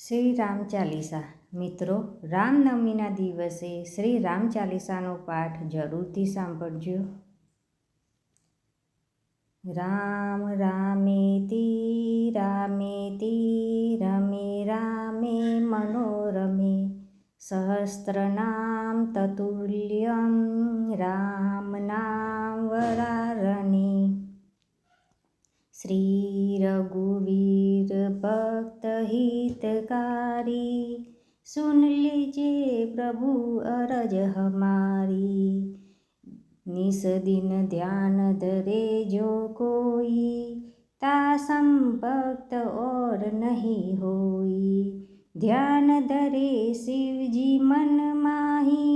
શ્રી રામ ચાલીસા મિત્રો, રામનવમીના દિવસે શ્રી રામ ચાલીસાનો પાઠ જરૂરથી સાંભળજો. રામ રામેતિ રામેતિ રમે રામે મનોરમે સહસ્રનામ તતુલ્યમ રામ નામ વરારણે. श्री रघुवीर भक्त हितकारी सुन लीजिए प्रभु अरज हमारी. निस दिन ध्यान धरे जो कोई तासम भक्त और नहीं होई. ध्यान धरे शिव जी मन माही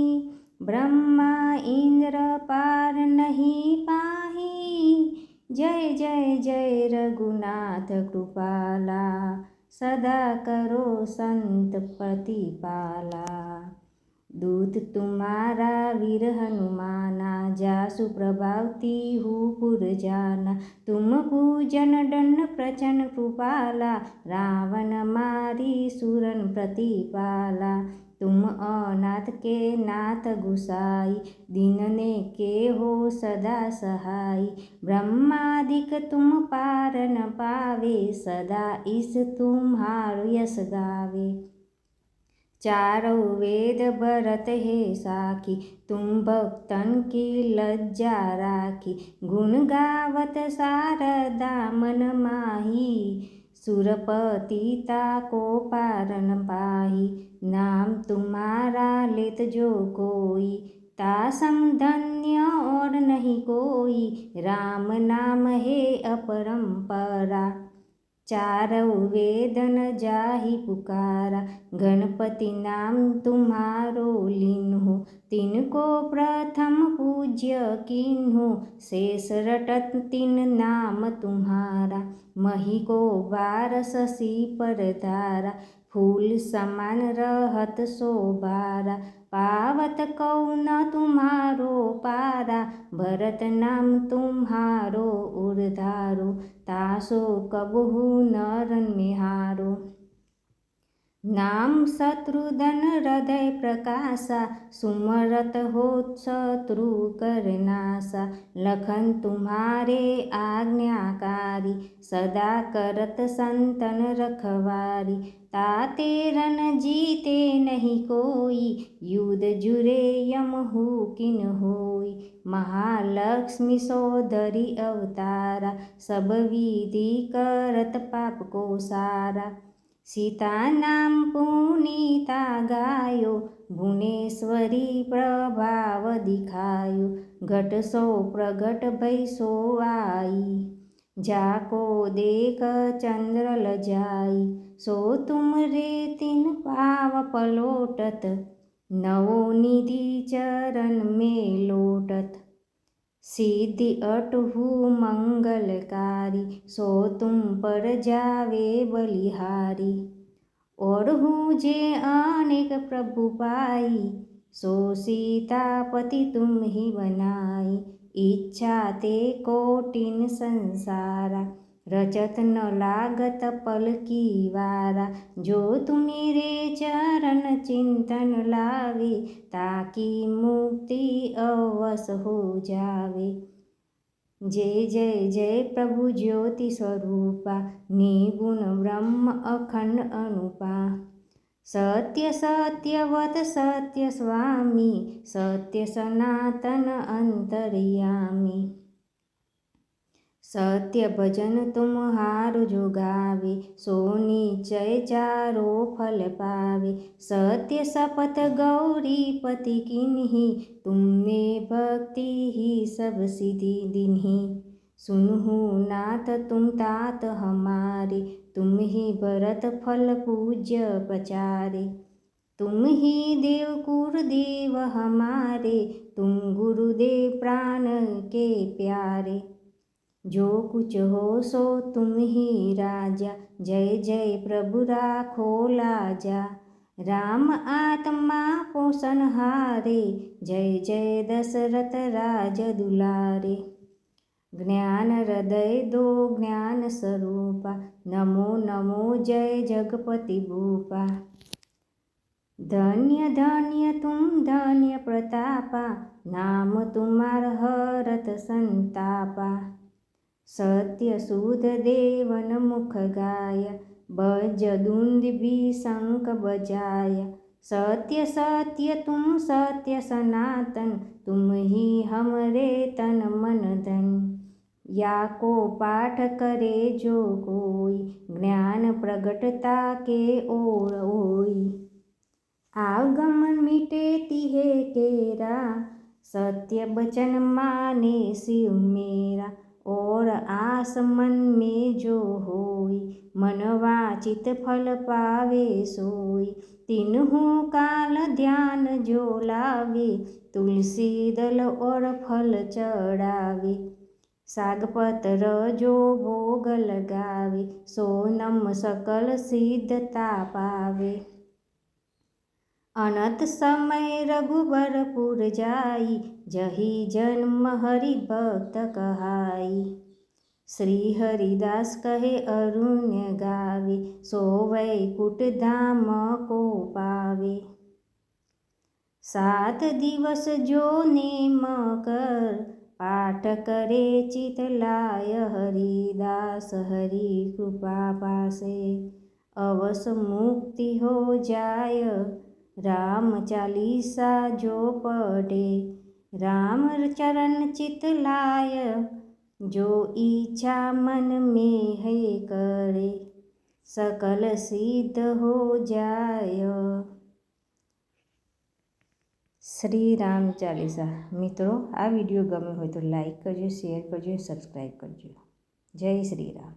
ब्रह्मा इंद्र पार नहीं पाही. जय जय जय रघुनाथ कृपाला सदा करो संत प्रतिपाला. दूत तुम्हारा वीर हनुमाना जासु प्रभावती हूँ पुर जाना. तुम पूजन दंड प्रचन कृपाला रावण मारी सुरन प्रतिपाला. तुम अनाथ के नाथ गुसाई दीनने के हो सदा सहाय. ब्रह्मादिक तुम पार न पावे सदा इस तुम्हारो यश गावे. चारों वेद भरत है साखी तुम भक्तन की लज्जा राखी. गुण गावत शारदा मन माही सुरपतिता को पार न पाही. नाम तुम्हारा लेत जो कोई तासम धन्य और नहीं कोई. राम नाम है अपरंपरा चारों वेदन जाहि पुकारा. गणपति नाम तुम्हारो लीन्हु तिनको प्रथम पूज्य कीन्हु. शेष रटत तीन नाम तुम्हारा मही को बार शशि पर धारा. फूल समान रहत शोभारा पावत कौन तुम्हारो पारा. भरत नाम तुम्हारो उर्धारो तासो कबहु नरन निहारो. नाम शत्रुधन हृदय प्रकाशा सुमरत हो शत्रु कर नासा. लखन तुम्हारे आज्ञाकारी सदा करत संतन रखवारी. ताते रन जीते नहीं कोई युद्ध जुरे यम हु किन होई. महालक्ष्मी सोदरी अवतारा सब विधि करत पाप को सारा. सीता नाम पुनीता गायो भुवनेश्वरी प्रभाव दिखायो. घट सो प्रगट भई सो आई जाको देख चंद्र लजाई. सो तुम रे तीन पाव पलोटत नवो निधि चरण में लोटत. सिद्धि अटहु मंगलकारी सो तुम पर जावे बलिहारी. और हूँ जे अनेक प्रभु पाई सो सीतापति तुम ही बनाई. इच्छा ते कोटिन संसारा रचत न लागत पल की वारा. जो तुम्हेरे चरण चिंतन लावे ताकि मुक्ति अवस हो जावे. जय जय जय प्रभु ज्योति स्वरूपा निगुण ब्रह्म अखंड अनुपा. सत्य सत्यवत सत्य स्वामी सत्य सनातन अंतर्यामी. सत्य भजन तुम्हारो जो गावे सो निश्चय चारो फल पावे. सत्य शपथ गौरी पति किन्ही तुमने भक्ति ही सब सिद्धि दिन्ही. सुनहु नाथ तुम तात हमारे तुम ही भरत फल पूज्य प्रचारे. तुम ही देव कुलदेव हमारे तुम गुरुदेव प्राण के प्यारे. जो कुछ हो सो तुम ही राजा जय जय प्रभु राखो लाजा. राम आत्मा पोषण हारे जय जय दशरथ राज दुलारे. જ્ઞાન હૃદય દો જ્ઞાન સ્વરૂપા, નમો નમો જય જગપતિ ભૂપા। धन्य धन्य तुम धन्य प्रतापा, नाम तुम्हार हरत संतापा। सत्य शुद्ध देवन मुख गाय, बज दुंदुभि शंख बजाय। सत्य सत्य तुम सत्य सनातन, तुम ही हमरे तन मन धन। या को पाठ करे जो कोई, ज्ञान प्रगटता के ओर होई। आगमन मिटे तिहे केरा, सत्य बचन माने शिव मेरा। और आस मन में जो होई, मन वाचित फल पावे सोई। तीनहु काल ध्यान जो लावे, तुलसी दल और फल चढ़ावे। सागपत्र जो भोग लगावे, सोनम सकल सिद्धता पावे। अनंत समय रघुबरपुर जाई, जही जन्म हरि भक्त कहाई। श्री हरिदास कहे अरुण्य गावे, सो वैकुंठ धाम को पावे। 7 दिवस जो नेम कर, पाठ करे चित लाय। हरिदास हरि कृपा पासे, अवश्य मुक्ति हो जाय। राम चालीसा जो पढ़े, राम चरण चित लाय। जो इच्छा मन में है करे, सकल सिद्ध हो जाय। श्री राम चालीसा। मित्रों, आ विडियो गम्यो होय तो लाइक करजो, शेर करजो, सब्सक्राइब करजो। जय श्री राम।